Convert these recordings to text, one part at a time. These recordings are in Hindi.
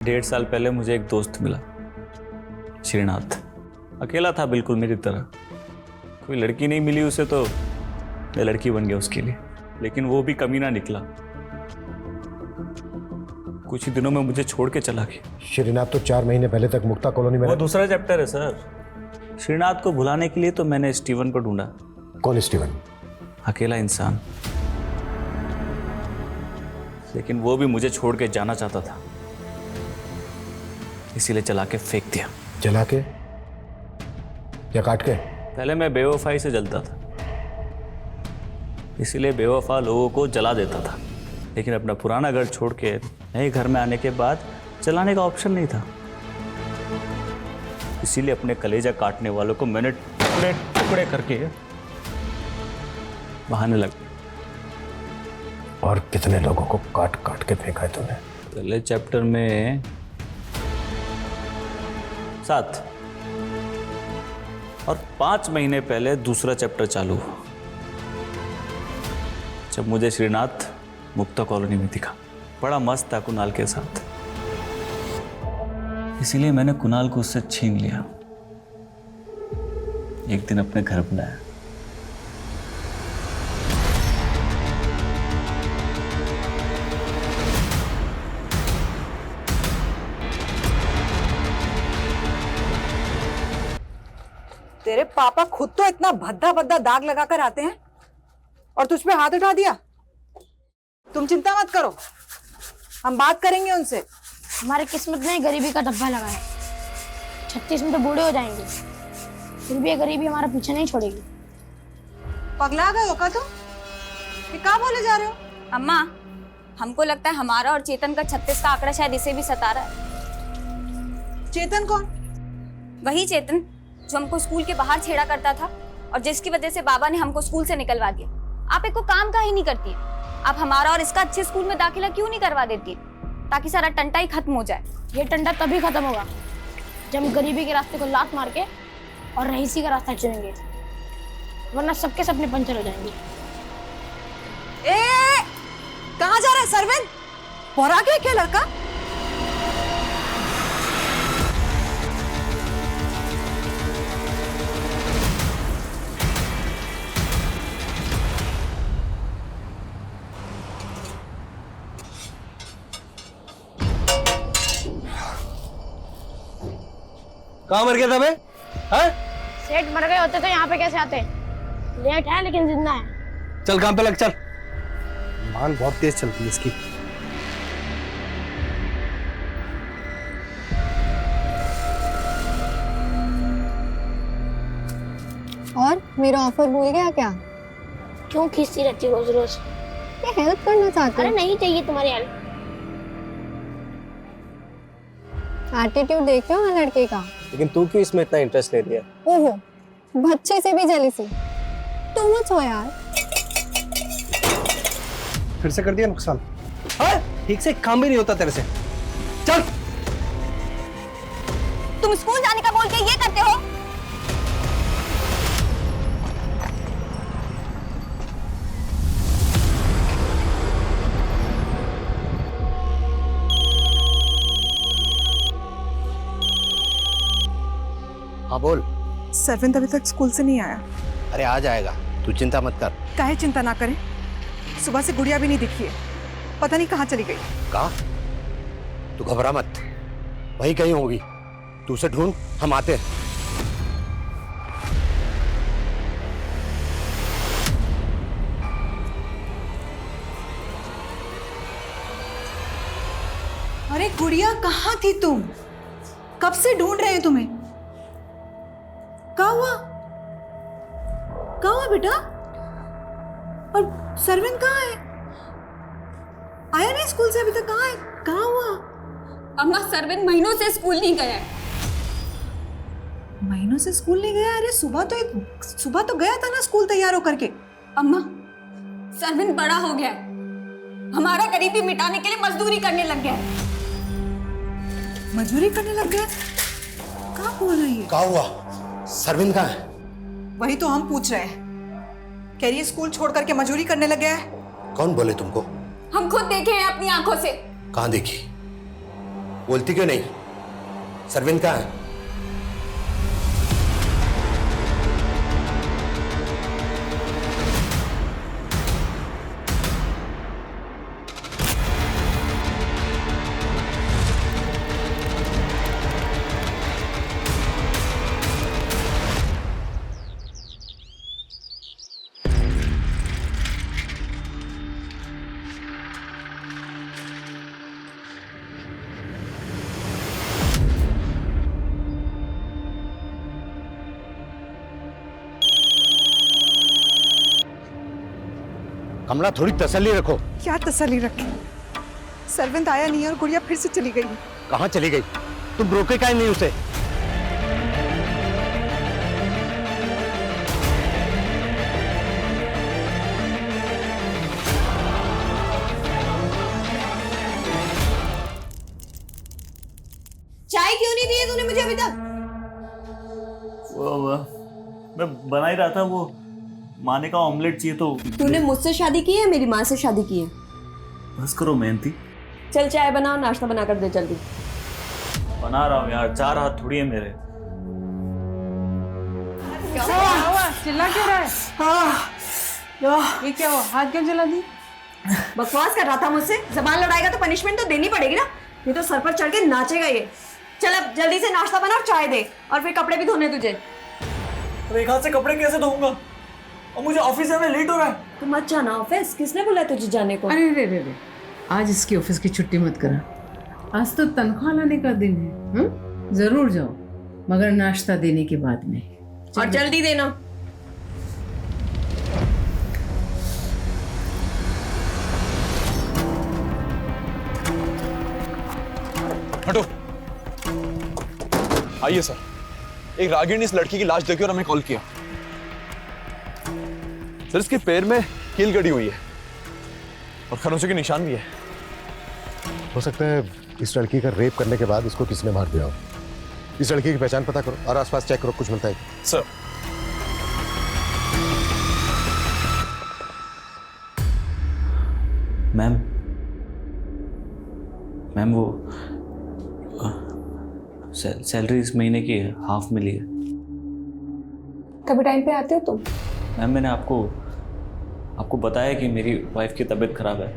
1.5 साल पहले मुझे एक दोस्त मिला, श्रीनाथ। अकेला था बिल्कुल मेरी तरह। कोई लड़की नहीं मिली उसे तो मैं लड़की बन गया उसके लिए, लेकिन वो भी कमीना निकला। कुछ ही दिनों में मुझे छोड़ के चला गया। श्रीनाथ तो 4 महीने पहले तक मुक्ता कॉलोनी में वो दूसरा चैप्टर है सर। श्रीनाथ को भुलाने के लिए तो मैंने स्टीवन को ढूंढा। कौन स्टीवन? अकेला इंसान, लेकिन वो भी मुझे छोड़ के जाना चाहता था, इसीलिए जला के फेंक दिया। जला के या काट के? पहले मैं बेवफाई से जलता था, इसीलिए बेवफा लोगों को जला देता था। लेकिन अपना पुराना घर छोड़ के नए घर में आने के बाद जलाने का ऑप्शन नहीं था, इसीलिए अपने कलेजा काटने वालों को मैंने टुकड़े टुकड़े करके बहाने लग। और कितने लोगों को काट काट के फेंका है तूने? पहले चैप्टर में 7 और 5 महीने पहले दूसरा चैप्टर चालू हुआ, जब मुझे श्रीनाथ मुक्ता कॉलोनी में दिखा। बड़ा मस्त था कुणाल के साथ, इसीलिए मैंने कुणाल को उससे छीन लिया। एक दिन अपने घर बुलाया। तेरे पापा खुद तो इतना भद्दा भद्दा दाग लगाकर आते हैं और तुझ पे हाथ उठा दिया। तुम चिंता मत करो, हम बात करेंगे उनसे। हमारे किस्मत में गरीबी का डब्बा लगा है। 36 में तो बूढ़े हो जाएंगे, फिर भी ये गरीबी हमारा पीछे नहीं छोड़ेगी। पगला गए हो का तुम? ये क्या बोले जा रहे हो? अम्मा, हमको लगता है हमारा और चेतन का 36 का आंकड़ा शायद इसे भी सता रहा है। चेतन कौन? वही चेतन जो हमको स्कूल के बाहर छेड़ा करता था और जिसकी वजह से बाबा ने हमको स्कूल से निकलवा दिया। आप एक को काम का ही नहीं करती है। आप हमारा और इसका अच्छे स्कूल में दाखिला क्यों नहीं करवा देती, ताकि सारा टंटा ही खत्म हो जाए। ये टंटा तभी खत्म होगा जब हम गरीबी के रास्ते को लात मार के और रईसी का रास्ता चुनेंगे, वरना सबके सपने पंचर हो जाएंगे। कहाँ जा रहा है सरवन? पौरा गया क्या लड़का? कहाँ मर गया था मैं? हाँ? सेठ मर गए होते तो यहाँ पे कैसे आते? लेट है लेकिन जिंदा है। चल काम पे लग, चल। मान बहुत तेज चलती है इसकी। और मेरा ऑफर भूल गया क्या? क्यों खींचती रहती रोज रोज? ये हेल्प करना चाहती अरे हूँ। नहीं चाहिए तुम्हारी हेल्प। एटीट्यूड देख रहे हो ना लड़के का? लेकिन तू क्यों इसमें इतना इंटरेस्ट ले रही है? ओहो, बच्चे से भी जेलसी। तू मत हो यार। फिर से कर दिया नुकसान। हाँ? ठीक से काम भी नहीं होता तेरे से। चल। तुम स्कूल जाने का बोल के ये करते हो? हाँ बोल। सरविंद अभी तक स्कूल से नहीं आया। अरे आ जाएगा, तू चिंता मत कर। काहे चिंता ना करें, सुबह से गुड़िया भी नहीं दिखी है। पता नहीं कहाँ चली गई। कहा? तू घबरा मत, वही कहीं होगी। तू उसे ढूंढ, हम आते हैं। अरे गुड़िया कहाँ थी तुम? कब से ढूंढ रहे हैं तुम्हें। क्या हुआ? क्या हुआ बेटा? और सरविंद कहाँ है? आया नहीं स्कूल से अभी तक? कहाँ है? कहाँ हुआ? अम्मा, सरविंद महीनों से स्कूल नहीं गया है। महीनों से स्कूल नहीं गया? अरे सुबह तो गया था ना स्कूल तैयार होकर के। अम्मा, सरविंद बड़ा हो गया है, हमारा गरीबी मिटाने के लिए मजदूरी करने लग गया है। मजदूरी करने लग गया? कहाँ बोल रही है? क्या हुआ? सरविंद कहाँ है? वही तो हम पूछ रहे हैं। कह रही है स्कूल छोड़ करके मजदूरी करने लग गया है। कौन बोले तुमको? हम खुद देखे हैं अपनी आंखों से। कहाँ देखी? बोलती क्यों नहीं? सरविंद कहाँ है? कमला, थोड़ी तसल्ली रखो। क्या तसल्ली रखे? सरविंद आया नहीं और गुड़िया फिर से चली गई। कहाँ चली गई? तुम रोके काहे नहीं उसे? चाय क्यों नहीं दी है तूने मुझे अभी तक? मैं बना ही रहा था, वो माने का ऑमलेट चाहिए तो। तूने मुझसे शादी की है, मेरी माँ से शादी की है? बस करो मेहनती। चल चाय बनाओ, नाश्ता बना कर दे जल्दी। बना रहा हूँ यार, 4 हाथ थोड़ी है मेरे। चिल्ला क्यों रहा है? ये क्या हुआ? हाथ क्यों जला दी? बकवास कर रहा था मुझसे। जबान लड़ाएगा तो पनिशमेंट तो देनी पड़ेगी ना, नहीं तो सर पर चढ़ के नाचेगा ये। चल अब जल्दी से नाश्ता बना और चाय दे, और फिर कपड़े भी धोने तुझे। एक हाथ से कपड़े कैसे धोऊंगा? और मुझे ऑफिस जाने लेट हो रहा है। तो मत जाना ऑफिस, किसने बोला तुझे जाने को? अरे रे रे रे, आज इसकी ऑफिस की छुट्टी मत करा। आज तो तनख्वाह लाने का दिन है। जरूर जाओ, मगर नाश्ता देने के बाद में। और जल्दी देना। हटो। आइए सर, एक रागिनी ने इस लड़की की लाश देखी और हमें कॉल किया। सर, इसके पैर में कील गड़ी हुई है और खरोंचे के निशान भी है। हो सकता है इस लड़की का रेप करने के बाद इसको किसने मार दिया हो। इस लड़की की पहचान पता करो और आसपास चेक करो, कुछ मिलता है। सर, मैम वो सैलरी इस महीने की हाफ मिली है। कभी टाइम पे आते हो तुम? मैम मैंने आपको बताया कि मेरी वाइफ की तबीयत खराब है,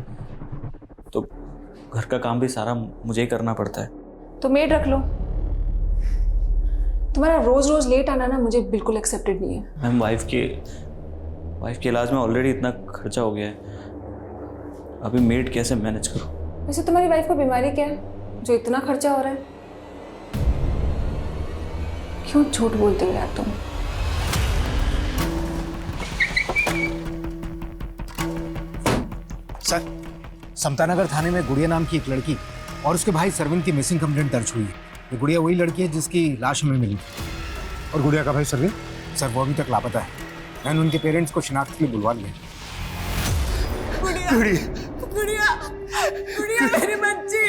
तो घर का काम भी सारा मुझे ही करना पड़ता है। तो मेड रख लो। तुम्हारा रोज रोज लेट आना ना मुझे बिल्कुल एक्सेप्टेड नहीं है। मैम वाइफ के इलाज में ऑलरेडी इतना खर्चा हो गया है, अभी मेड कैसे मैनेज करूं? वैसे तुम्हारी वाइफ को बीमारी क्या है जो इतना खर्चा हो रहा है? क्यों झूठ बोलते हो यार तुम? सर, समतानगर थाने में गुड़िया नाम की एक लड़की और उसके भाई सरविंद की मिसिंग कंप्लेंट दर्ज हुई है। ये गुड़िया वही लड़की है जिसकी लाश हमें मिली। और गुड़िया का भाई सरविंद, सर वो अभी तक लापता है। मैंने उनके पेरेंट्स को शिनाख्त के लिए बुलवा लिया। गुड़िया मेरी बच्ची।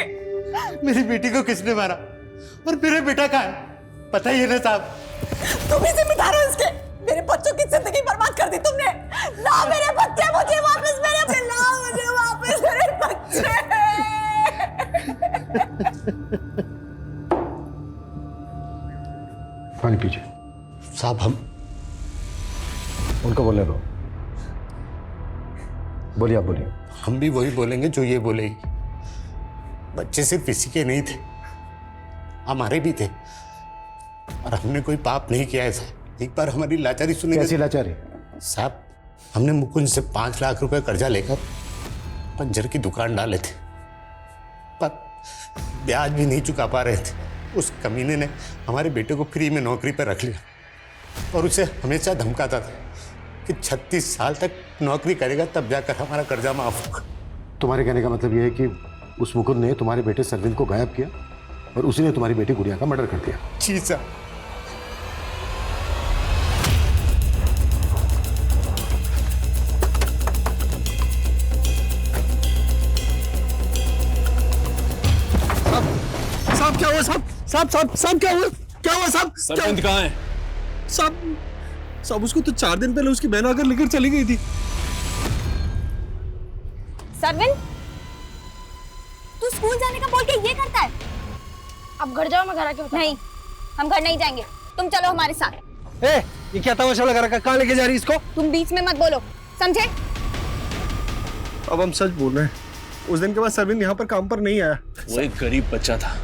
मेरी बेटी को किसने मारा और मेरा बेटा कहाँ है? पता ही है ना साहब। तुम ही जिम्मेदार हो इसके। मेरे बच्चों की जिंदगी बर्बाद कर दी तुमने। ला मेरे बच्चे मुझे वापस, मेरे बच्चे। पानी पीजिए। साहब, हम उनको बोलने दो। बोलिए, आप बोलिए। हम भी वही बोलेंगे जो ये बोलेगी। बच्चे सिर्फ इसी के नहीं थे, हमारे भी थे, और हमने कोई पाप नहीं किया ऐसा। एक बार हमारी लाचारी सुनेंगे? कैसी लाचारी? साहब, हमने मुकुंद से 5 लाख रुपए कर्जा लेकर पंजर की दुकान डाले थे, पर ब्याज भी नहीं चुका पा रहे थे। उस कमीने ने हमारे बेटे को फ्री में नौकरी पर रख लिया और उसे हमेशा धमकाता था कि 36 साल तक नौकरी करेगा तब जाकर हमारा कर्जा माफ होगा। तुम्हारे कहने का मतलब यह है कि उस मुकुंद ने तुम्हारे बेटे सरविंद को गायब किया और उसी ने तुम्हारी बेटी गुड़िया का मर्डर कर दिया? जी साहब। साहब क्या हुआ? साहब क्या हुआ? साहब सरविंद कहाँ है? साहब उसको तो 4 दिन पहले उसकी बहन आकर लेकर चली गई थी। सरविंद, तू स्कूल जाने का बोल के ये करता है? अब घर जाओ, मैं घर आके बताता नहीं, हम घर नहीं जाएंगे, तुम चलो हमारे साथ। ए, ये क्या तमाशा लगा रखा? कहाँ लेके जा रही इसको? तुम बीच में मत बोलो, समझे? अब हम सच बोल रहे हैं, उस दिन के बाद सरविंद यहाँ पर काम पर नहीं आया। वो एक गरीब बच्चा था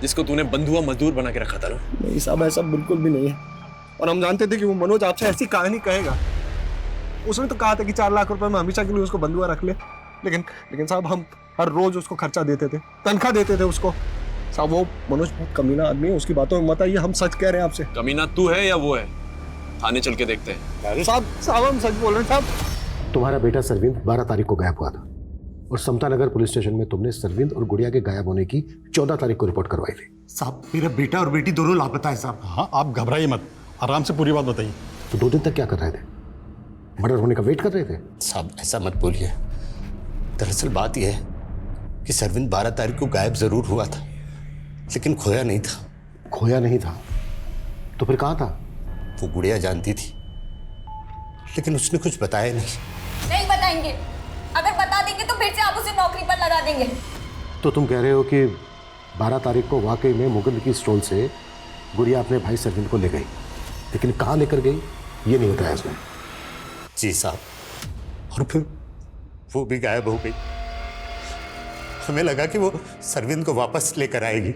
जिसको तूने बंधुआ मजदूर बना के रखा था ना। नहीं साहब, ऐसा बिल्कुल भी नहीं है। और हम जानते थे कि वो मनोज आपसे ऐसी कहानी कहेगा। उसने तो कहा था कि 4 लाख रुपए में हमेशा के लिए उसको बंधुआ रख ले, लेकिन साहब हम हर रोज उसको खर्चा देते थे, तनख्वाह देते थे उसको। साहब वो मनोज बहुत कमीना आदमी है, उसकी बातों में मत आइए, हम सच कह रहे हैं आपसे। कमीना तू है या वो है? थाने चल के देखते हैं। साहब हम सच बोल रहे हैं साहब। तुम्हारा बेटा सरविंद 12 तारीख को गायब हुआ था और समता नगर पुलिस स्टेशन में तुमने सरविंद और गुड़िया के गायब होने की 14 तारीख को रिपोर्ट करवाई थी। साहब मेरा बेटा और बेटी दोनों लापता है साहब। हाँ, आप घबराइए मत, आराम से पूरी बात बताइए। तो 2 दिन तक क्या कर रहे थे? मर्डर होने का वेट कर रहे थे? साहब ऐसा मत बोलिए। दरअसल बात यह है कि सरविंद 12 तारीख को गायब जरूर हुआ था, लेकिन खोया नहीं था। खोया नहीं था तो फिर कहाँ था? वो गुड़िया जानती थी, लेकिन उसने कुछ बताया नहीं बताएंगे, अगर बता देंगे तो फिर से आप उसे नौकरी पर लगा देंगे। तो तुम कह रहे हो कि 12 तारीख को वाकई में मुगल की स्टॉल से गुड़िया अपने भाई सरविंद को ले गई, लेकिन कहाँ लेकर गई ये नहीं बताया उसने। जी साहब, और फिर वो भी गायब हो गई। हमें लगा कि वो सरविंद को वापस लेकर आएगी,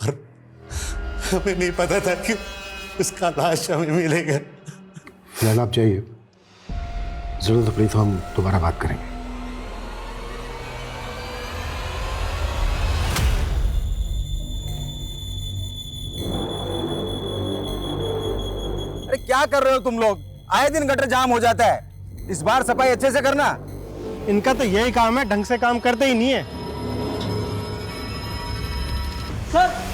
पर हमें नहीं पता था कि उसका लाश हमें मिलेगा। फिलहाल आप चाहिए, जरूरत पड़ी तो हम दोबारा बात करेंगे। अरे क्या कर रहे हो तुम लोग? आए दिन गटर जाम हो जाता है, इस बार सफाई अच्छे से करना। इनका तो यही काम है, ढंग से काम करते ही नहीं है। सर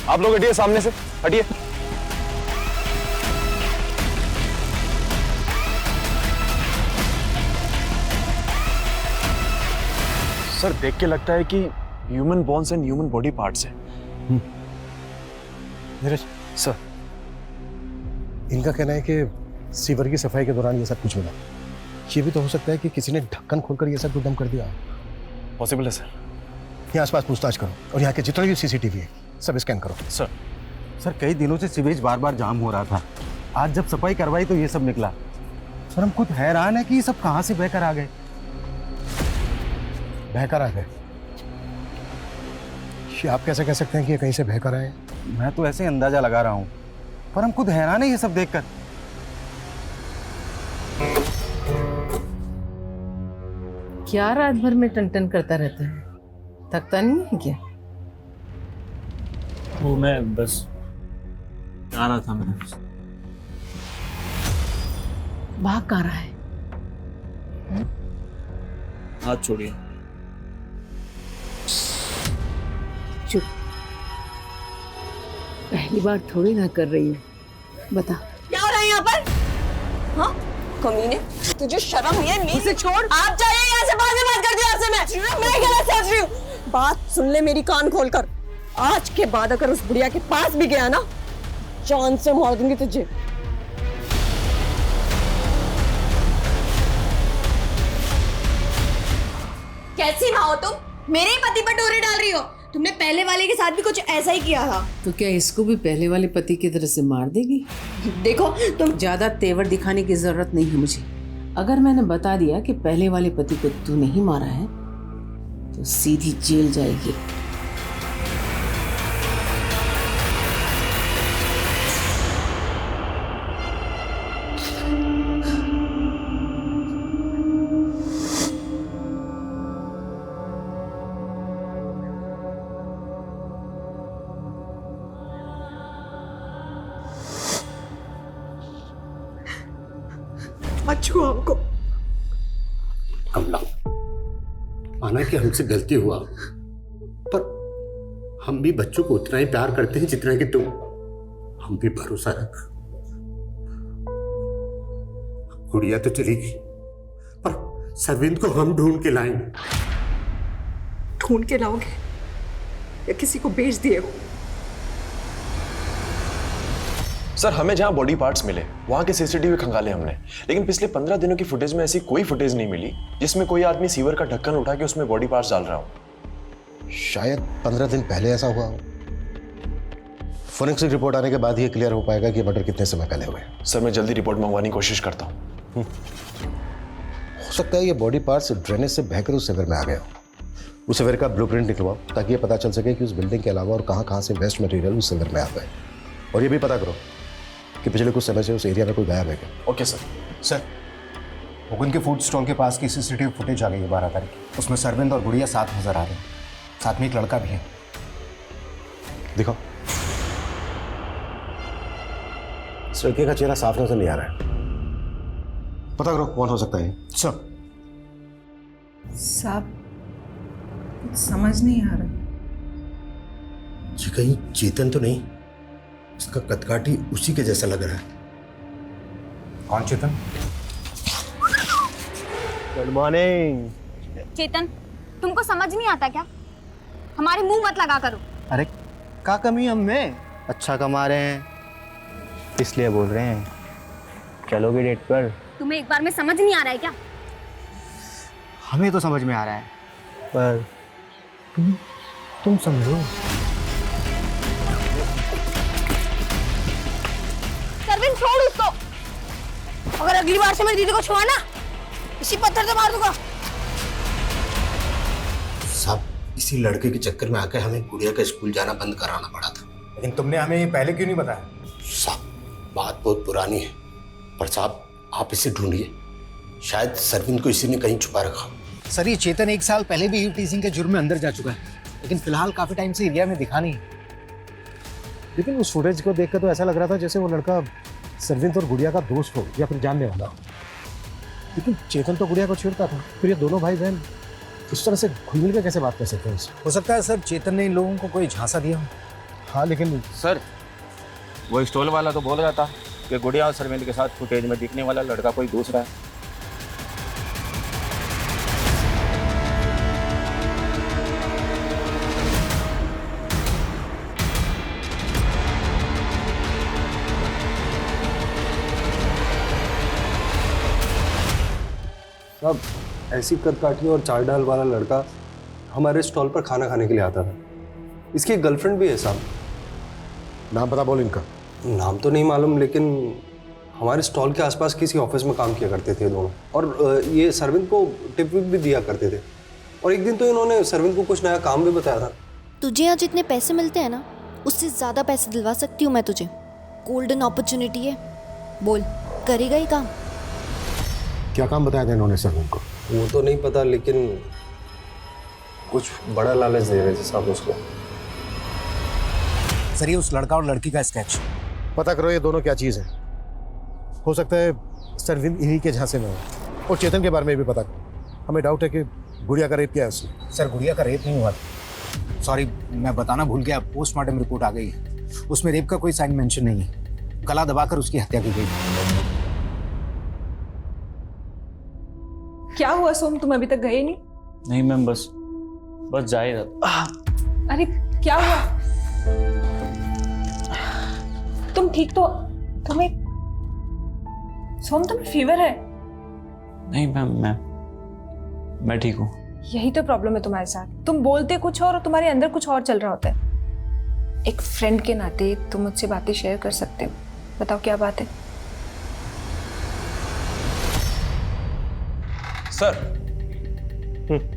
आप लोग हटिए, सामने से हटिए। सर देख के लगता है कि human bones and human body parts हैं। नीरज सर, इनका कहना है कि सीवर की सफाई के दौरान ये सब कुछ मिला। ये भी तो हो सकता है कि किसी ने ढक्कन खोलकर ये सब डंप कर दिया। पॉसिबल है सर। यहाँ आसपास पूछताछ करो और यहाँ के जितने भी सीसीटीवी है सब स्कैन करो। सर कई दिनों से सीवेज बार बार जाम हो रहा था, आज जब सफाई करवाई तो ये सब निकला। सर हम खुद हैरान है कि ये सब कहाँ से बहकर आ गए। बहकर आ गए? ये आप कैसे कह सकते हैं कि ये कहीं से बहकर आए? मैं तो ऐसे अंदाजा लगा रहा हूँ, पर हम खुद हैरान है ये सब देखकर। क्या रात भर में टन करता रहता है? थकता नहीं है क्या? वो मैं बस आ रहा था। मैं भाग कहाँ रहा है? हाथ छोड़िए। चुप, पहली बार थोड़ी ना कर रही है। बता क्या हो रहा है यहाँ पर? हाँ कमीने, तुझे शर्म नहीं है? मुझसे छोड़, आप जाइए यहाँ से, बाद में बात करती हूँ आपसे। मैं गलत सोच रही हूँ। बात सुन ले मेरी, कान खोलकर। आज के बाद अगर उस बुढ़िया के पास भी गया ना, जान से मार दूंगी तुझे। कैसी माँ हो तुम? मेरे ही पति पर डोरे डाल रही हो। तुमने पहले वाले के साथ भी कुछ ऐसा ही किया था। तो क्या इसको भी पहले वाले पति की तरह से मार देगी? देखो तुम ज्यादा तेवर दिखाने की जरूरत नहीं है मुझे। अगर मैंने बता दिया कि पहले वाले पति को तू नहीं मारा है तो सीधी जेल जाएगी। मत छुओ हमको। कमला, माना कि हमसे गलती हुआ, पर हम भी बच्चों को उतना ही प्यार करते हैं जितना कि तुम। हम भी भरोसा रख। गुड़िया तो चली गई, पर सरविंद को हम ढूंढ के लाएंगे। ढूंढ के लाओगे? या किसी को बेच दिए हो। सर हमें जहां बॉडी पार्ट्स मिले वहां के सीसीटीवी खंगाले हमने, लेकिन पिछले 15 दिनों की फुटेज में ऐसी कोई फुटेज नहीं मिली जिसमें कोई आदमी सीवर का ढक्कन उठा के उसमें बॉडी पार्ट्स डाल रहा हो। शायद 15 दिन पहले ऐसा हुआ हो। फोरेंसिक रिपोर्ट आने के बाद ये क्लियर हो पाएगा कि मर्डर कितने समय पहले हुए। सर मैं जल्दी रिपोर्ट मंगवाने की कोशिश करता हूँ। हो सकता है ये बॉडी पार्ट्स ड्रेनेज से बहकर उस सेवर में आ गए हो। उस सेवर का ब्लूप्रिंट निकलवाओ ताकि ये पता चल सके कि उस बिल्डिंग के अलावा और कहाँ से वेस्ट मटेरियल उस सेवर में आ गए। और ये भी पता करो कि पिछले कुछ समय से उस एरिया में कोई गायब है क्या। Okay sir. सर, मुकुंद के फूड स्टॉल के पास की सीसीटीवी फुटेज आ गई है 12 तारीख। उसमें सरविंद और गुड़िया साथ नजर आ रहे हैं, साथ में एक लड़का भी है। दिखाओ। इस लड़के का चेहरा साफ नजर नहीं आ रहा है, पता करो कौन हो सकता है। सर साहब कुछ समझ नहीं आ रहा। जी कहीं चेतन तो नहीं? इसका कदकाठी उसी के जैसा लग रहा है। कौन चेतन? Good morning. चेतन तुमको समझ नहीं आता क्या? हमारे मुंह मत लगा करो। अरे क्या कमी हम में? अच्छा कमा रहे हैं इसलिए बोल रहे हैं। चलोगे डेट पर? तुम्हें एक बार में समझ नहीं आ रहा है क्या? हमें तो समझ में आ रहा है पर तुम समझो। सरविन छोड़ उसको। अगर अगली बार से मेरी दीदी को छुआ ना, इसी पत्थर से मार दूंगा। साहब इसी लड़के के चक्कर में आकर हमें गुड़िया का स्कूल जाना बंद कराना पड़ा था। लेकिन तुमने हमें ये पहले क्यों नहीं बताया? साहब बात बहुत पुरानी है, पर साहब आप इसे ढूंढिए। शायद सरविंद को इसी ने कहीं छुपा रखा। सर ये चेतन 1 साल पहले भी टीजिंग के जुर्म में अंदर जा चुका है, लेकिन फिलहाल काफी टाइम से एरिया में दिखा नहीं। लेकिन उस फुटेज को देखकर तो ऐसा लग रहा था जैसे वो लड़का सरविंद और गुड़िया का दोस्त हो या फिर जानने वाला हो। लेकिन चेतन तो गुड़िया को छेड़ता था, फिर ये दोनों भाई बहन इस तरह से घुल मिल के कैसे बात कर सकते हैं? हो सकता है सर चेतन ने इन लोगों को कोई झांसा दिया हो। हाँ लेकिन सर वो स्टॉल वाला तो बोल रहा था कि गुड़िया और सरविंद के साथ फुटेज में दिखने वाला लड़का कोई दूसरा है। अब ऐसी कदकाठी और चाल डाल वाला लड़का हमारे स्टॉल पर खाना खाने के लिए आता था। इसकी एक गर्लफ्रेंड भी है साहब। नाम पता बोल इनका। नाम तो नहीं मालूम, लेकिन हमारे स्टॉल के आसपास किसी ऑफिस में काम किया करते थे दोनों, और ये सरविंद को टिप विप भी दिया करते थे। और एक दिन तो इन्होंने सरविंद को कुछ नया काम भी बताया था। तुझे यहाँ जितने पैसे मिलते हैं ना, उससे ज़्यादा पैसे दिलवा सकती हूँ मैं तुझे। गोल्डन अपॉर्चुनिटी है, बोल करेगा ही काम। क्या काम बताया था इन्होंने सरविंद को? वो तो नहीं पता, लेकिन कुछ बड़ा लालच दे रहे थे साहब उसको। सर ये उस लड़का और लड़की का स्केच। पता करो ये दोनों क्या चीज़ है। हो सकता है सरविंद इन्हीं के झांसे में हो। और चेतन के बारे में भी पता करो। हमें डाउट है कि गुड़िया का रेप किया है उसने। सर गुड़िया का रेप नहीं हुआ। सॉरी मैं बताना भूल गया, पोस्टमार्टम रिपोर्ट आ गई है, उसमें रेप का कोई साइन मेंशन नहीं है। गला दबाकर उसकी हत्या की गई। क्या हुआ सोम, तुम अभी तक गए नहीं? नहीं मैम, बस जा ही रहा था। अरे क्या हुआ? तुम ठीक तो? तुम्हें सोम तुम्हें फीवर है? नहीं मैम, मैं ठीक हूँ। यही तो प्रॉब्लम है तुम्हारे साथ, तुम बोलते कुछ और तुम्हारे अंदर कुछ और चल रहा होता है। एक फ्रेंड के नाते तुम मुझसे बातें शेयर कर सकते हो, बताओ क्या बात है? सर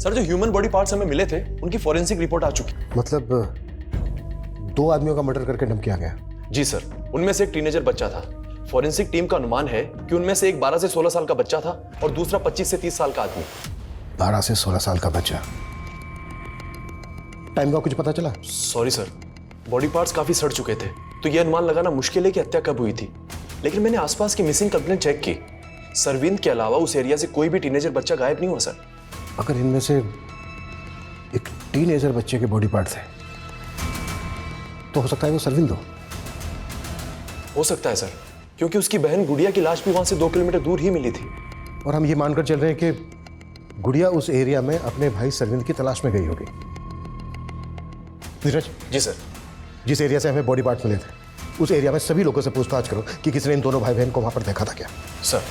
जो ह्यूमन बॉडी पार्ट्स हमें मिले थे उनकी फोरेंसिक रिपोर्ट आ चुकी। मतलब 2 आदमियों का मर्डर करके डंप किया गया? जी सर, उनमें से एक टीनेजर बच्चा था। फोरेंसिक टीम का अनुमान है कि उनमें से एक 12 से 16 साल का बच्चा था और दूसरा 25 से 30 साल का आदमी। 12 से 16 साल का बच्चा। टाइम का कुछ पता चला? सॉरी सर, बॉडी पार्ट्स काफी सड़ चुके थे, तो यह अनुमान लगाना मुश्किल है कि हत्या कब हुई थी। लेकिन मैंने आसपास की मिसिंग कंप्लेंट चेक की, सरविंद के अलावा उस एरिया से कोई भी टीनेजर बच्चा गायब नहीं हुआ सर। अगर इनमें से एक टीनेजर बच्चे के बॉडी पार्ट थे तो हो सकता है वो सरविंद हो सकता है सर, क्योंकि उसकी बहन गुड़िया की लाश भी वहां से 2 किलोमीटर दूर ही मिली थी। और हम ये मानकर चल रहे हैं कि गुड़िया उस एरिया में अपने भाई सरविंद की तलाश में गई होगी। नीरज। जी सर। जिस एरिया से हमें बॉडी पार्ट मिले थे उस एरिया में सभी लोगों से पूछताछ करो कि किसने इन दोनों भाई बहन को वहां पर देखा था क्या। सर।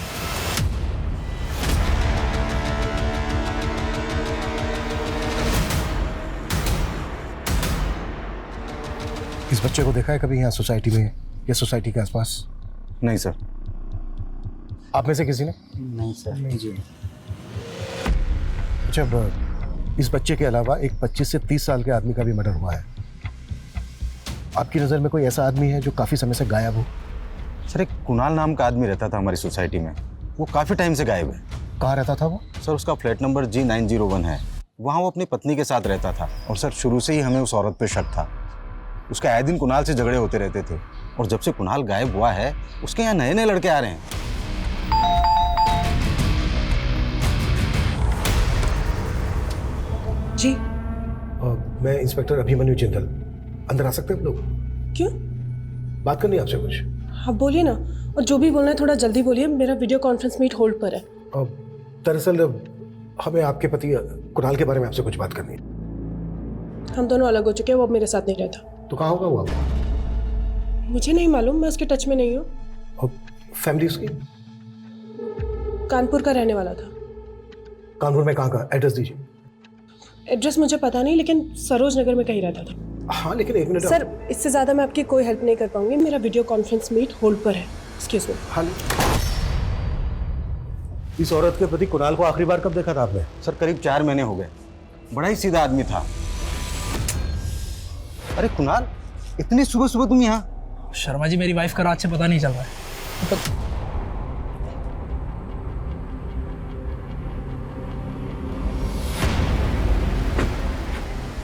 इस बच्चे को देखा है कभी यहाँ सोसाइटी में या सोसाइटी के आसपास? नहीं सर। आप में से किसी ने? नहीं सर। नहीं जी। अच्छा, अब इस बच्चे के अलावा एक 25 से 30 साल के आदमी का भी मर्डर हुआ है। आपकी नज़र में कोई ऐसा आदमी है जो काफ़ी समय से गायब हो? सर, एक कुणाल नाम का आदमी रहता था हमारी सोसाइटी में, वो काफ़ी टाइम से गायब है। कहाँ रहता था वो? सर, उसका फ्लैट नंबर G901 है। वहाँ वो अपनी पत्नी के साथ रहता था और सर शुरू से ही हमें उस औरत पे शक था। उसके आए दिन कुणाल से झगड़े होते रहते थे और जब से कुणाल गायब हुआ है उसके यहाँ नए नए लड़के आ रहे हैं। जी। मैं इंस्पेक्टर अभिमन्यु जिंदल। अंदर आ सकते हैं हम लोग? क्यों? बात करनी है आपसे कुछ। आप बोलिए ना, और जो भी बोलना है थोड़ा जल्दी बोलिए, मेरा वीडियो कॉन्फ्रेंस मीट होल्ड पर है। दरअसल हमें आपके पति कुणाल के बारे में आपसे कुछ बात करनी है। हम दोनों अलग हो चुके हैं, वो अब मेरे साथ नहीं रहता। तो कहाँ होगा वो आपको? मुझे नहीं मालूम, मैं उसके टच में नहीं हूँ। और फैमिली उसकी? कानपुर का रहने वाला था। कानपुर में कहाँ का? एड्रेस दीजिए। एड्रेस मुझे पता नहीं, लेकिन सरोज नगर में कहीं रहता था। हाँ, लेकिन एक मिनट सर, इससे ज़्यादा मैं आपकी कोई हेल्प नहीं कर पाऊंगी। मेरा वीडियो कॉन्फ्रेंस मीट होल्ड पर है। Excuse me. हाँ, इस औरत के पति कुणाल को आखिरी बार कब देखा था आपने? सर, करीब 4 महीने हो गए। बड़ा ही सीधा आदमी था। अरे कुणाल, इतनी सुबह सुबह तुम यहाँ? शर्मा जी, मेरी वाइफ का रात से पता नहीं चल रहा है।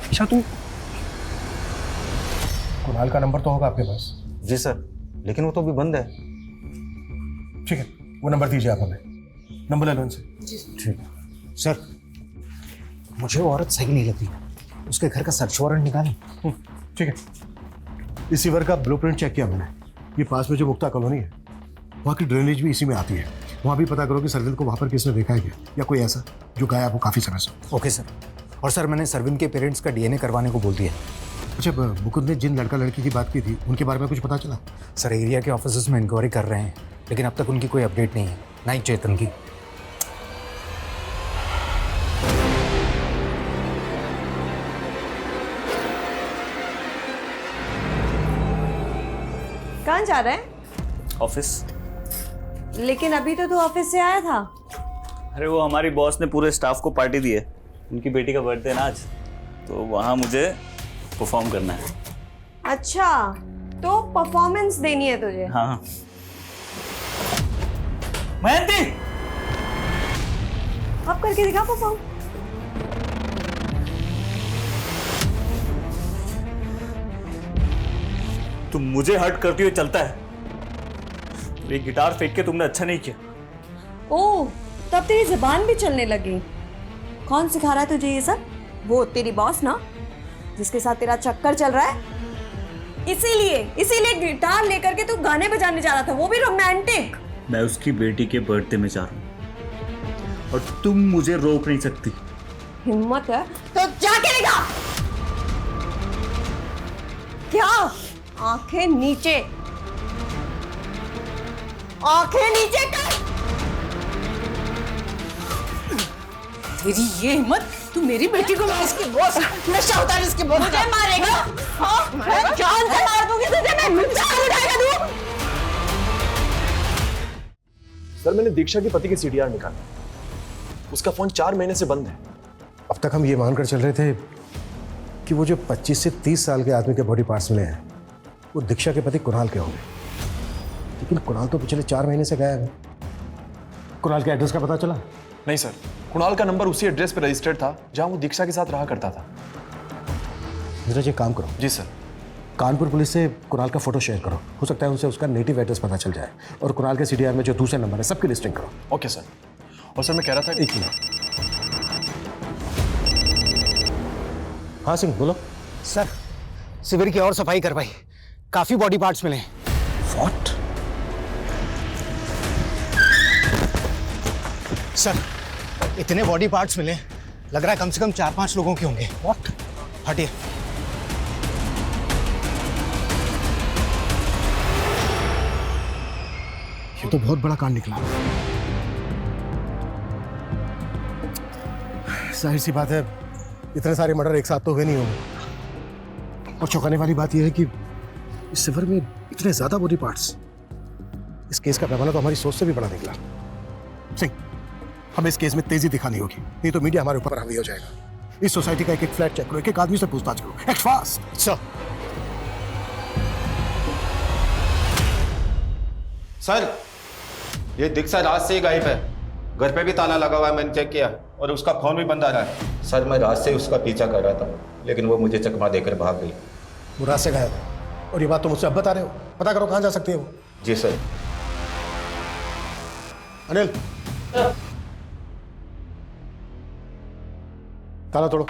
अच्छा, तुम कुणाल का नंबर तो होगा आपके पास? जी सर, लेकिन वो तो अभी बंद है। ठीक है, वो नंबर दीजिए आप हमें। नंबर ले लो इनसे। ठीक है सर। मुझे वो औरत सही नहीं लगती, उसके घर का सर्च वारंट निकालें। ठीक है। इस सीवर का ब्लूप्रिंट चेक किया मैंने। ये पास में जो मुक्ता कॉलोनी है वहाँ की ड्रेनेज भी इसी में आती है। वहाँ भी पता करो कि सरविन को वहाँ पर किसने देखा है क्या, या कोई ऐसा जो गायब हो काफ़ी समय से। Okay sir. और सर, मैंने सरविन के पेरेंट्स का DNA करवाने को बोल दिया। अच्छा, मुकुंद ने जिन लड़का लड़की की बात की थी उनके बारे में कुछ पता चला? सर, एरिया के ऑफिसर्स में इंक्वायरी कर रहे हैं, लेकिन अब तक उनकी कोई अपडेट नहीं है, ना ही चेतन की। कहाँ जा रहे हैं? ऑफिस। लेकिन अभी तो तू ऑफिस से आया था। अरे वो हमारी बॉस ने पूरे स्टाफ को पार्टी दी है, उनकी बेटी का बर्थडे है ना आज, तो वहाँ मुझे परफॉर्म करना है। अच्छा, तो परफॉर्मेंस देनी है तुझे? हाँ। मयंती, आप करके दिखा परफॉर्म। तुम मुझे हर्ट करती हुई चलता है। ये गिटार फेंक के तुमने अच्छा नहीं किया। ओह, तब तेरी जुबान भी चलने लगी। कौन सिखा रहा है तुझे ये सब? वो तेरी बॉस ना, जिसके साथ तेरा चक्कर चल रहा है। इसीलिए गिटार लेकर के तू गाने बजाने जा रहा था, वो भी रोमांटिक। मैं उसकी बेटी के बर्थडे में जा रहा हूँ और तुम मुझे रोक नहीं सकती। हिम्मत है तो जाके दिखा। क्या? आंखें नीचे, आंखें नीचे कर। तेरी ये हिम्मत, तू मेरी बेटी को इसकी बॉस नशा उतार इसके बॉस मुझे मारेगा? हाँ, मैं जान से मार दूंगी तुझे। मैं जान उठाएगा तू। सर, मैंने दीक्षा के पति के CDR निकाला, उसका फोन 4 महीने से बंद है। अब तक हम ये मानकर चल रहे थे कि वो जो 25 से 30 साल के आदमी के बॉडी पार्ट्स मिले हैं वो दीक्षा के पति कुणाल के होंगे, लेकिन कुणाल तो पिछले 4 महीने से गायब है। कुणाल के एड्रेस का पता चला? नहीं सर, कुणाल का नंबर उसी एड्रेस पर रजिस्टर्ड था जहां वो दीक्षा के साथ रहा करता था। नीरज, एक काम करो। जी सर। कानपुर पुलिस से कुणाल का फोटो शेयर करो, हो सकता है उनसे उसका नेटिव एड्रेस पता चल जाए। और कुणाल के CDR में जो दूसरे नंबर है सबकी लिस्टिंग करो। Okay sir. और सर, मैं कह रहा था, एक मिनट। हाँ सिंह, बोलो। सर, शिविर की और सफाई करवाई, काफी बॉडी पार्ट्स मिले। व्हाट? सर, इतने बॉडी पार्ट्स मिले, लग रहा है कम से कम 4-5 लोगों के होंगे। व्हाट? हटिए। ये तो बहुत बड़ा कांड निकला। जाहिर सी बात है, इतने सारे मर्डर एक साथ तो हुए नहीं होंगे। और चौंकाने वाली बात यह है कि इस सिवर में इतने ज्यादा बॉडी पार्ट्स। इस केस का पैमाना तो हमारी सोच से भी बड़ा निकला। सिंह, हमें इस केस में तेजी दिखानी होगी, नहीं तो मीडिया हमारे ऊपर हावी हो जाएगा। इस सोसाइटी का एक एक फ्लैट चेक करो, एक एक आदमी से पूछताछ करो। Act fast. सर, ये दीक्षा रात से ही गायब है। घर पे भी ताला लगा हुआ है, मैंने चेक किया, और उसका फोन भी बंद आ रहा है। सर, मैं रात से उसका पीछा कर रहा था, लेकिन वो मुझे चकमा देकर भाग गई। वो रात से गायब है, और ये बात तो मुझसे अब बता रहे हो। पता करो कहाँ जा सकती है वो। जी सर। अनिल, ताला तोड़ो।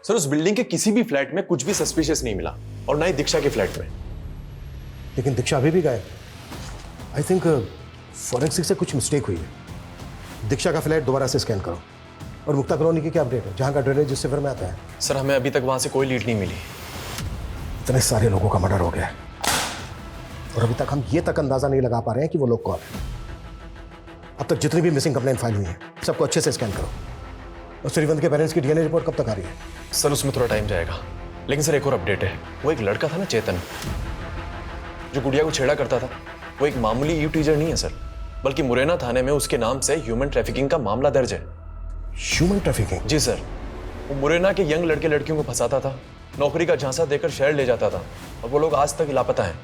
सर, उस बिल्डिंग के किसी भी फ्लैट में कुछ भी सस्पिशियस नहीं मिला, और ना ही दीक्षा के फ्लैट में। लेकिन दीक्षा अभी भी गायब। आई थिंक फॉरेंसिक से कुछ मिस्टेक हुई है। दीक्षा का फ्लैट दोबारा से स्कैन करो। और मुक्ता कॉलोनी की क्या अपडेट है, जहाँ का ड्रेनेज जिस सिवर में आता है? सर, हमें अभी तक वहां से कोई लीड नहीं मिली। इतने सारे लोगों का मर्डर हो गया है, और अभी तक हम ये तक अंदाजा नहीं लगा पा रहे हैं कि वो लोग कौन है। अब तक जितनी भी मिसिंग कंप्लेंट फाइल हुई है, सबको अच्छे से स्कैन करो। और श्रीवंत के पेरेंट्स की डीएनए रिपोर्ट कब तक आ रही है? सर, उसमें थोड़ा टाइम जाएगा। लेकिन सर, एक और अपडेट है। वो एक लड़का था ना, चेतन, जो गुड़िया को छेड़ा करता था, वो एक मामूली यू टीचर नहीं है सर, बल्कि मुरैना थाने में उसके नाम से ह्यूमन ट्रैफिकिंग का मामला दर्ज है। Human trafficking? जी सर। वो मुरैना के यंग लड़के लड़कियों को फंसाता था, नौकरी का झांसा देकर शहर ले जाता था, और वो लोग आज तक लापता हैं।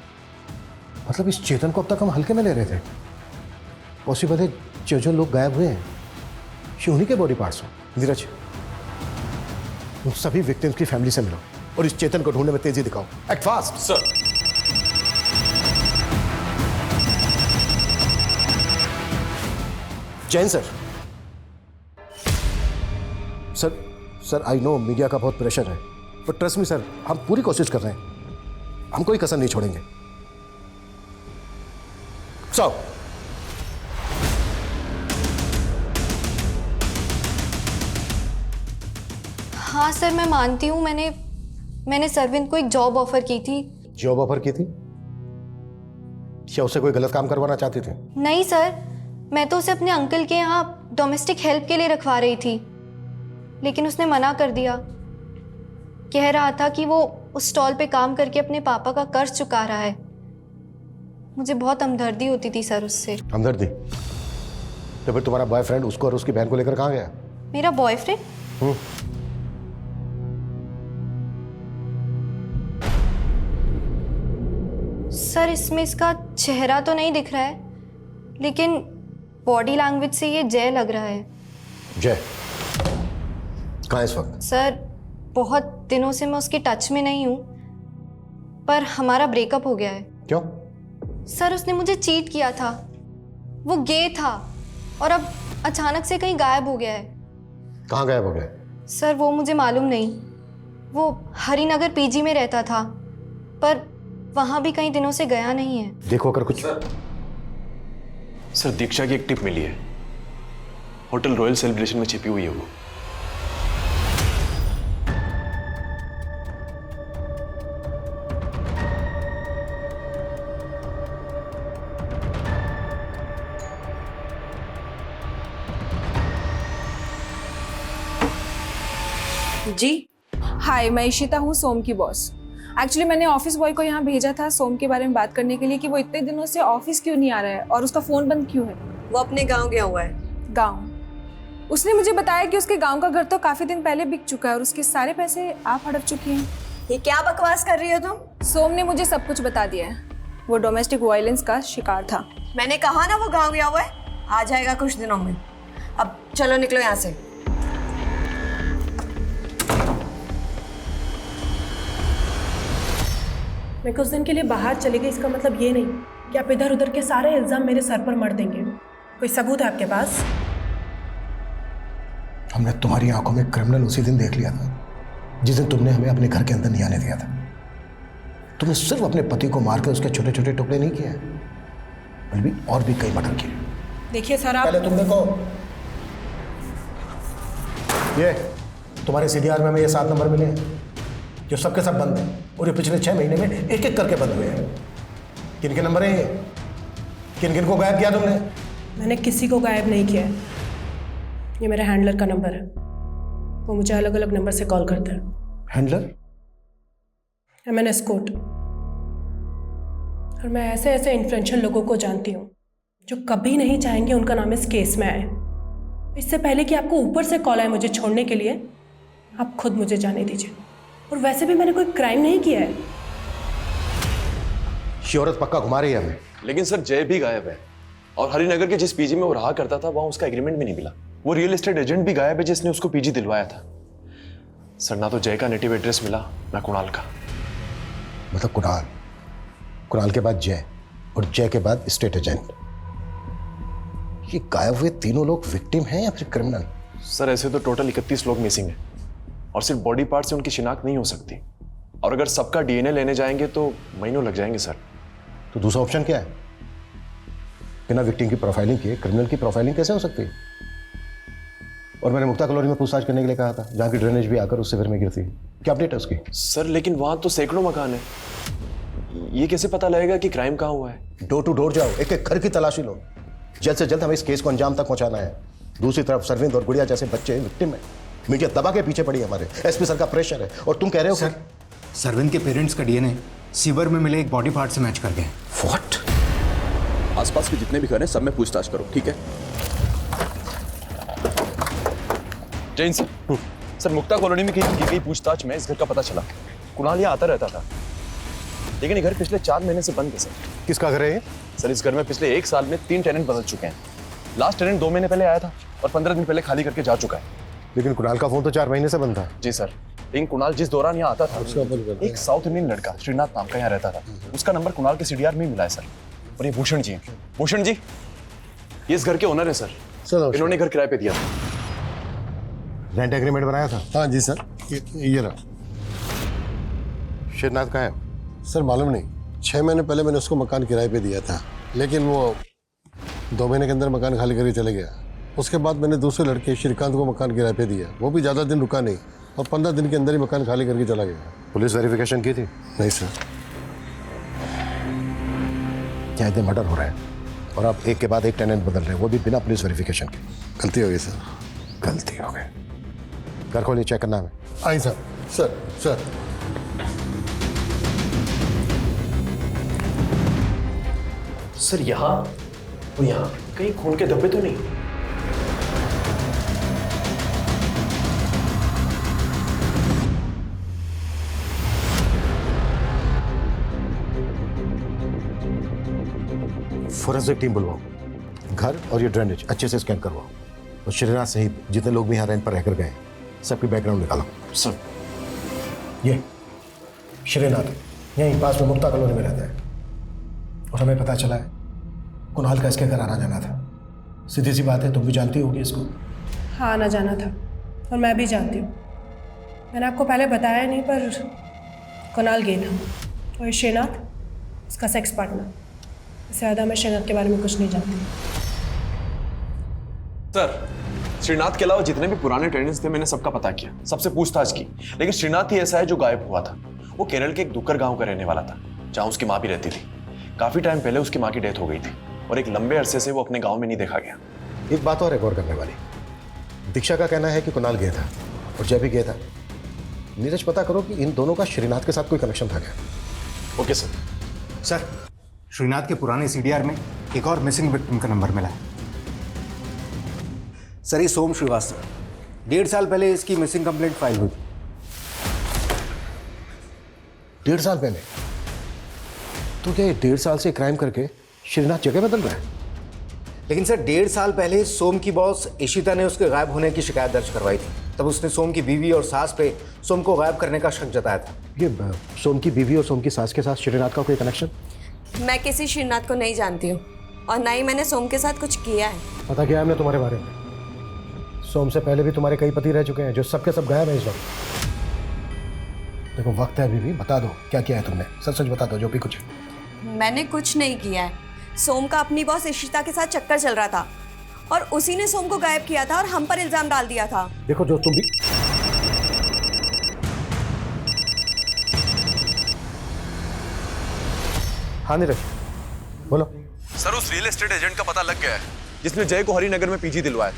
मतलब इस चेतन को अब तक हम हल्के में ले रहे थे? पॉसिबल है जो लोग गायब हुए हैं ये उन्हीं के बॉडी पार्ट्स हो। नीरज, उन सभी विक्टिम्स की फैमिली से मिलो और इस चेतन को ढूंढने में तेजी दिखाओ। Act fast. Sir. Jain sir. Sir, I know media का बहुत प्रेशर है, बट ट्रस्ट मी सर, हम पूरी कोशिश कर रहे हैं। हम कोई कसर नहीं छोड़ेंगे। सो हाँ सर, मैं मानती हूँ, मैंने सरविंद को एक जॉब ऑफर की थी। जॉब ऑफर की थी? या उसे कोई गलत काम करवाना चाहती थी? नहीं सर, मैं तो उसे अपने अंकल के यहाँ डोमेस्टिक हेल्प के लिए रखवा रही थी, लेकिन उसने मना कर दिया। कह रहा था कि वो उस स्टॉल पे काम करके अपने पापा का कर्ज चुका रहा है। मुझे बहुत हमदर्दी होती थी सर उससे। हमदर्दी? तो फिर तुम्हारा बॉयफ्रेंड उसको और उसकी बहन को लेकर कहाँ गया? मेरा बॉयफ्रेंड? सर, इसमें इसका चेहरा तो नहीं दिख रहा है, लेकिन बॉडी लैंग्वेज से ये जय लग रहा है। जय कहाँ है इस वक्त? सर, बहुत दिनों से मैं उसके टच में नहीं हूँ, पर हमारा ब्रेकअप हो गया है। क्यों? सर, उसने मुझे चीट किया था। वो गे था और अब अचानक से कहीं गायब हो गया है। कहाँ गायब हो गया? सर, वो मुझे मालूम नहीं। वो हरिनगर पीजी में रहता था, पर वहां भी कई दिनों से गया नहीं है। देखो अगर कुछ। सर, दीक्षा की एक टिप मिली है। होटल रॉयल सेलिब्रेशन में छिपी हुई है वो। जी हाय, मैं इशिता हूँ, सोम की बॉस। एक्चुअली मैंने ऑफिस बॉय को यहाँ भेजा था सोम के बारे में बात करने के लिए कि वो इतने दिनों से ऑफिस क्यों नहीं आ रहा है और उसका फोन बंद क्यों है। वो अपने गांव गया हुआ है। गांव? उसने मुझे बताया कि उसके गांव का घर तो काफी दिन पहले बिक चुका है और उसके सारे पैसे आप हड़प चुकी हैं। ये क्या बकवास कर रही हो तुम? सोम ने मुझे सब कुछ बता दिया है। वो डोमेस्टिक वायलेंस का शिकार था। मैंने कहा ना वो गाँव गया हुआ है, आ जाएगा कुछ दिनों में। अब चलो निकलो यहाँ से। मैं कुछ दिन के लिए बाहर चली गई, इसका मतलब ये नहीं कि आप इधर उधर के सारे इल्जाम मेरे सर पर मर देंगे। कोई सबूत है आपके पास? हमने तुम्हारी आंखों में क्रिमिनल उसी दिन देख लिया था जिस दिन तुमने हमें अपने घर के अंदर नहीं आने दिया था। तुमने सिर्फ अपने पति को मारकर उसके छोटे छोटे टुकड़े नहीं किए, बल्कि और भी कई मर्डर किए। देखिए सर, आप पहले तुम देखो, ये तुम्हारे सीडीआर में ये 7 नंबर मिले हैं जो सबके सब बंद हैं, और ये पिछले 6 महीने में एक एक करके बंद हुए हैं। किन के नंबर हैं ये? किन किन को गायब किया तुमने? मैंने किसी को गायब नहीं किया है। ये मेरे हैंडलर का नंबर है, वो मुझे अलग अलग नंबर से कॉल करता है। हैंडलर? मैंने एस्कॉर्ट, और मैं ऐसे ऐसे इन्फ्लुएंशियल लोगों को जानती हूँ जो कभी नहीं चाहेंगे उनका नाम इस केस में आए। इससे पहले कि आपको ऊपर से कॉल आए मुझे छोड़ने के लिए, आप खुद मुझे जाने दीजिए। और वैसे भी मैंने कोई क्राइम नहीं किया है। ये औरत पक्का घुमा रही है हमें। लेकिन सर जय भी गायब है, और हरिनगर के जिस पीजी में वो रहा करता था वहां उसका एग्रीमेंट भी नहीं मिला। वो रियल एस्टेट एजेंट भी गायब है जिसने उसको पीजी दिलवाया था। सर ना तो जय का नेटिव एड्रेस मिला, ना कुणाल का। मतलब कुणाल के बाद जय, और जय के बाद स्टेट एजेंट। ये गायब हुए तीनों लोग विक्टिम हैं या फिर क्रिमिनल? सर ऐसे तो टोटल 31 लोग मिसिंग हैं, और सिर्फ बॉडी पार्ट से उनकी शिनाख्त नहीं हो सकती। और अगर सबका डीएनए लेने जाएंगे तो महीनों लग जाएंगे सर। तो दूसरा ऑप्शन क्या है? बिना विक्टिम की प्रोफाइलिंग किए क्रिमिनल की प्रोफाइलिंग कैसे हो सकती है? और मैंने मुक्ता कॉलोनी में पूछताछ करने के लिए कहा था, जहाँ की ड्रेनेज भी आकर उस सिवर में गिरती है। क्या अपडेट है उसकी? सर लेकिन वहां तो सैकड़ों मकान है, ये कैसे पता लगेगा कि क्राइम कहाँ हुआ है? डोर टू डोर जाओ, एक एक घर की तलाशी लो। जल्द से जल्द हमें इस केस को अंजाम तक पहुंचाना है। दूसरी तरफ सरविंद और गुड़िया जैसे बच्चे विक्टिम है, मीडिया दबा के पीछे पड़ी है, हमारे एसपी सर का प्रेशर है, और तुम कह रहे हो सर सरविंद के पेरेंट्स का डीएनए सीवर में मिले एक बॉडी पार्ट से मैच कर गए। व्हाट? आसपास के जितने भी घर हैं सब में पूछताछ करो, ठीक है? जैन सर मुक्ता कॉलोनी में की गई पूछताछ में इस घर का पता चला। कुणाल यहाँ आता रहता था, लेकिन ये घर पिछले 4 महीने से बंद है सर। किसका घर है ये? सर इस घर में पिछले 1 साल में 3 टेनेंट बदल चुके हैं। लास्ट टेनेंट 2 महीने पहले आया था और 15 दिन पहले खाली करके जा चुका है। लेकिन कुणाल का फोन तो 4 महीने से बंद था। जी सर, लेकिन कुणाल जिस दौरान यहाँ आता था, एक साउथ इंडियन लड़का श्रीनाथ नाम का यहाँ रहता था, उसका नंबर कुणाल के सीडीआर में मिला है सर। और ये भूषण जी ये इस घर के ओनर है सर। इन्होंने घर किराए पे दिया था। रेंट एग्रीमेंट बनाया था? हाँ जी सर, ये रहा। श्रीनाथ का है? सर मालूम नहीं, 6 महीने पहले मैंने उसको मकान किराए पे दिया था, लेकिन वो 2 महीने के अंदर मकान खाली करके चले गया। उसके बाद मैंने दूसरे लड़के श्रीकांत को मकान किराए पे दिया, वो भी ज़्यादा दिन रुका नहीं, और 15 दिन के अंदर ही मकान खाली करके चला गया। पुलिस वेरिफिकेशन की थी? नहीं सर। क्या इतने मर्डर हो रहे हैं और आप एक के बाद एक टेनेंट बदल रहे हैं, वो भी बिना पुलिस वेरिफिकेशन के? गलती हो गई सर। गलती हो गई। घर खोलिए, चेक करना है। आई सर। सर सर यहाँ और यहाँ कहीं खून के धब्बे तो नहीं? फोरेंसिक टीम बुलवाओ, घर और ये ड्रेनेज अच्छे से स्कैन करवाओ, और श्रीनाथ सहित जितने लोग भी यहाँ रेंट पर रहकर गए सबकी बैकग्राउंड निकालो। सर ये श्रीनाथ यहीं पास में मुक्ता कॉलोनी में रहता है, और हमें पता चला है कुणाल का इसके घर आना जाना था। सीधी सी बात है, तुम भी जानती होगी इसको। हाँ, आना जाना था, और मैं भी जानती हूँ। मैंने आपको पहले बताया नहीं, पर कुणाल गे था, और श्रीनाथ उसका सेक्स पार्टनर। इससे ज़्यादा मैं श्रीनाथ के बारे में कुछ नहीं जानती। सर श्रीनाथ के अलावा जितने भी पुराने टेनेंट्स थे मैंने सबका पता किया, सबसे पूछताछ की, लेकिन श्रीनाथ ही ऐसा है जो गायब हुआ था। वो केरल के एक दुक्कर गांव का रहने वाला था, जहां उसकी माँ भी रहती थी। काफी टाइम पहले उसकी माँ की डेथ हो गई थी, और एक लंबे अरसे से वो अपने गांव में नहीं देखा गया। एक बात और है गौर करने वाली, दीक्षा का कहना है कि कुणाल गया था और जय भी गया था। नीरज, पता करो कि इन दोनों का श्रीनाथ के साथ कोई कनेक्शन था क्या? Okay sir. सर श्रीनाथ के पुराने सीडीआर में एक और मिसिंग विक्टिम का नंबर मिला है। सर ये सोम श्रीवास्तव, 1.5 साल पहले इसकी मिसिंग कंप्लेंट फाइल हुई। 1.5 साल पहले? तो क्या 1.5 साल से क्राइम करके श्रीनाथ जगह बदल रहा है? लेकिन सर 1.5 साल पहले सोम की बॉस इशिता ने उसके गायब होने की शिकायत दर्ज करवाई थी। तब उसने सोम की बीवी और सास पे सोम को गायब करने का शक जताया था। ये सोम की बीवी और सोम की सास के साथ श्रीनाथ का कोई कनेक्शन? मैं किसी श्रीनाथ को नहीं जानती हूँ, और ना ही मैंने सोम के साथ कुछ किया है। पता किया हमने तुम्हारे बारे में। सोम से पहले भी तुम्हारे कई पति रह चुके हैं जो सबके सब गायब हैं इस वक्त। देखो वक्त है अभी भी, बता दो क्या किया है तुमने, सच सच बता दो जो भी कुछ है। मैंने कुछ नहीं किया है, सोम का अपनी बॉस इशिता के साथ चक्कर चल रहा था और उसी ने सोम को गायब किया था और हम पर इल्जाम डाल दिया था। देखो जो तुम भी हाँ नीरज बोलो। सर उस रियल एस्टेट एजेंट का पता लग गया है जिसने जय को हरिनगर में पीजी दिलवाया।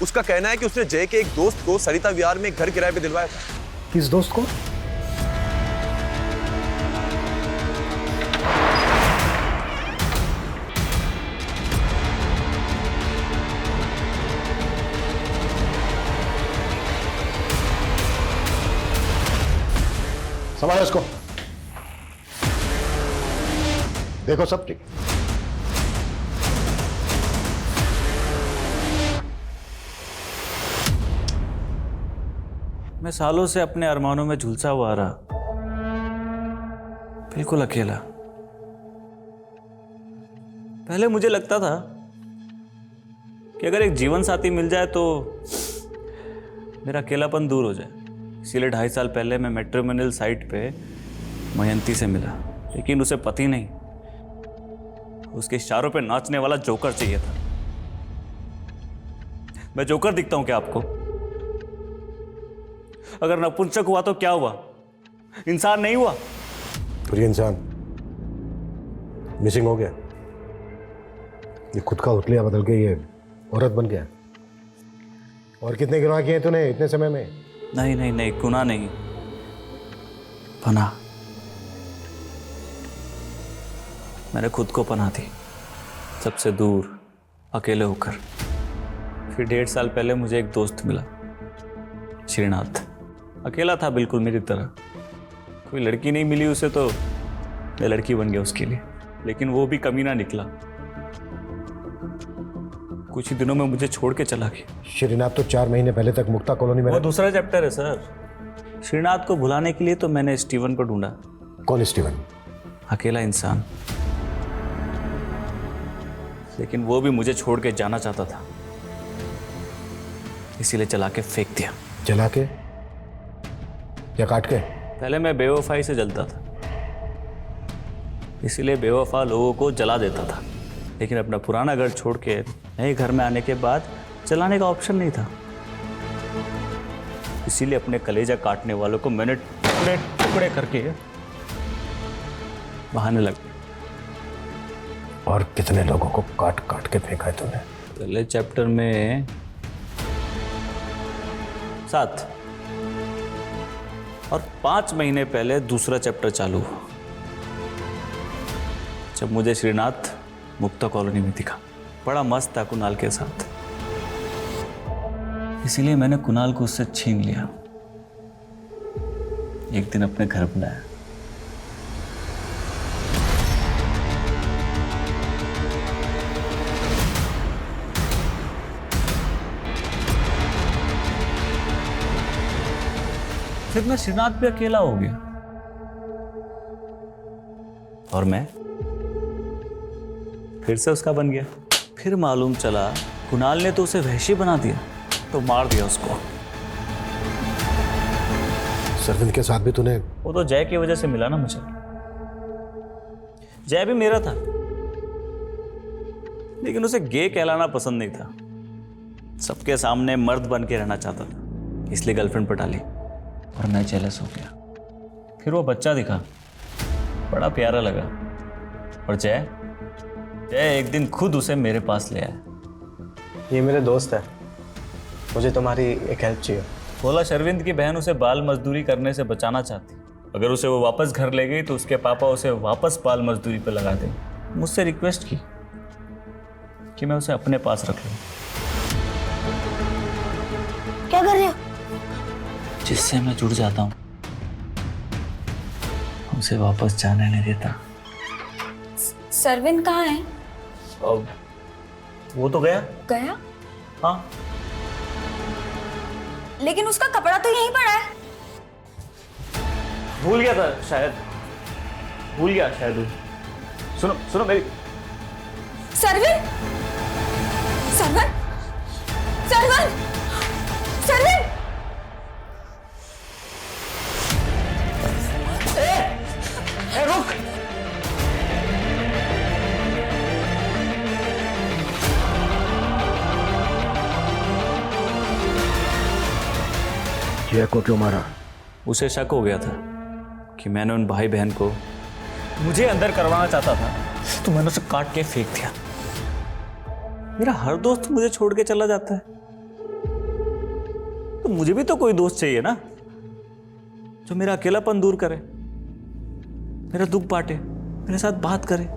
उसका कहना है कि उसने जय के एक दोस्त को सरिता विहार में एक घर किराए पे दिलवाया था। किस दोस्त को? संभालो इसको। देखो सब ठीक। मैं सालों से अपने अरमानों में झुलसा हुआ रहा, बिल्कुल अकेला। पहले मुझे लगता था कि अगर एक जीवन साथी मिल जाए तो मेरा अकेलापन दूर हो जाए। इसीलिए 2.5 साल पहले मैं मैट्रिमोनियल साइट पे मयंती से मिला, लेकिन उसे पति नहीं, उसके इशारों पे नाचने वाला जोकर चाहिए था। मैं जोकर दिखता हूं क्या आपको? अगर नपुंसक हुआ तो क्या हुआ? इंसान नहीं हुआ? फिर ये इंसान मिसिंग हो गया, ये खुद का उतलिया बदल के ये औरत बन गया। और कितने गुनाह किए तूने इतने समय में? नहीं नहीं नहीं, गुनाह नहीं, पनाह। मैंने खुद को पनाह दी, सबसे दूर, अकेले होकर। फिर 1.5 साल पहले मुझे एक दोस्त मिला, श्रीनाथ। अकेला था बिल्कुल मेरी तरह, कोई लड़की नहीं मिली उसे तो मैं लड़की बन गया उसके लिए। लेकिन वो भी कमीना निकला, कुछ ही दिनों में मुझे छोड़ के चला गया। श्रीनाथ तो 4 महीने पहले तक मुक्ता कॉलोनी में। वो दूसरा चैप्टर है सर। श्रीनाथ को भुलाने के लिए तो मैंने स्टीवन को ढूंढा। कौन स्टीवन? अकेला इंसान, लेकिन वो भी मुझे छोड़ के जाना चाहता था, इसीलिए चला के फेंक दिया। जला के या काट के? पहले मैं बेवफाई से जलता था, इसीलिए बेवफा लोगों को जला देता था। लेकिन अपना पुराना घर छोड़ के नए घर में आने के बाद जलाने का ऑप्शन नहीं था, इसीलिए अपने कलेजा काटने वालों को मैंने टुकड़े टुकड़े करके बहाने लग। और कितने लोगों को काट काट के फेंका है तूने? पहले चैप्टर में 7 और 5 महीने पहले दूसरा चैप्टर चालू हुआ, जब मुझे श्रीनाथ मुक्ता कॉलोनी में दिखा। बड़ा मस्त था कुणाल के साथ, इसीलिए मैंने कुणाल को उससे छीन लिया। एक दिन अपने घर बुलाया। फिर मैं श्रीनाथ भी अकेला हो गया और मैं फिर से उसका बन गया। फिर मालूम चला कुणाल ने तो उसे वहशी बना दिया, तो मार दिया उसको। सरविंद के साथ भी तूने? वो तो जय की वजह से मिला ना मुझे। जय भी मेरा था, लेकिन उसे गे कहलाना पसंद नहीं था। सबके सामने मर्द बन के रहना चाहता था, इसलिए गर्लफ्रेंड पटा ली और मैं जेलस हो गया। फिर वो बच्चा दिखा, बड़ा प्यारा लगा, और जय एक दिन खुद उसे मेरे पास ले आया। ये मेरे दोस्त है, मुझे तुम्हारी एक हेल्प चाहिए। बोला शर्विंद की बहन उसे बाल मजदूरी करने से बचाना चाहती, अगर उसे वो वापस घर ले गई तो उसके पापा उसे वापस बाल मजदूरी पे लगा देंगे। मुझसे रिक्वेस्ट की कि मैं उसे अपने पास रख लूं। क्या कर रहे हो? जिससे मैं जुड़ जाता हूं उसे वापस जाने नहीं देता। सरविंद कहाँ है? अब वो तो गया। गया? हाँ, लेकिन उसका कपड़ा तो यहीं पड़ा है। भूल गया था शायद, भूल गया शायद वो। सुनो सुनो मेरी। सरविंद, सरविंद, सरविंद, सरविंद! रुक! जय को क्यों मारा? उसे शक हो गया था कि मैंने उन भाई बहन को मुझे अंदर करवाना चाहता था, तो मैंने उसे काट के फेंक दिया। मेरा हर दोस्त मुझे छोड़ के चला जाता है, तो मुझे भी तो कोई दोस्त चाहिए ना, जो मेरा अकेलापन दूर करे, मेरा दुख बांटे, मेरे साथ बात करे।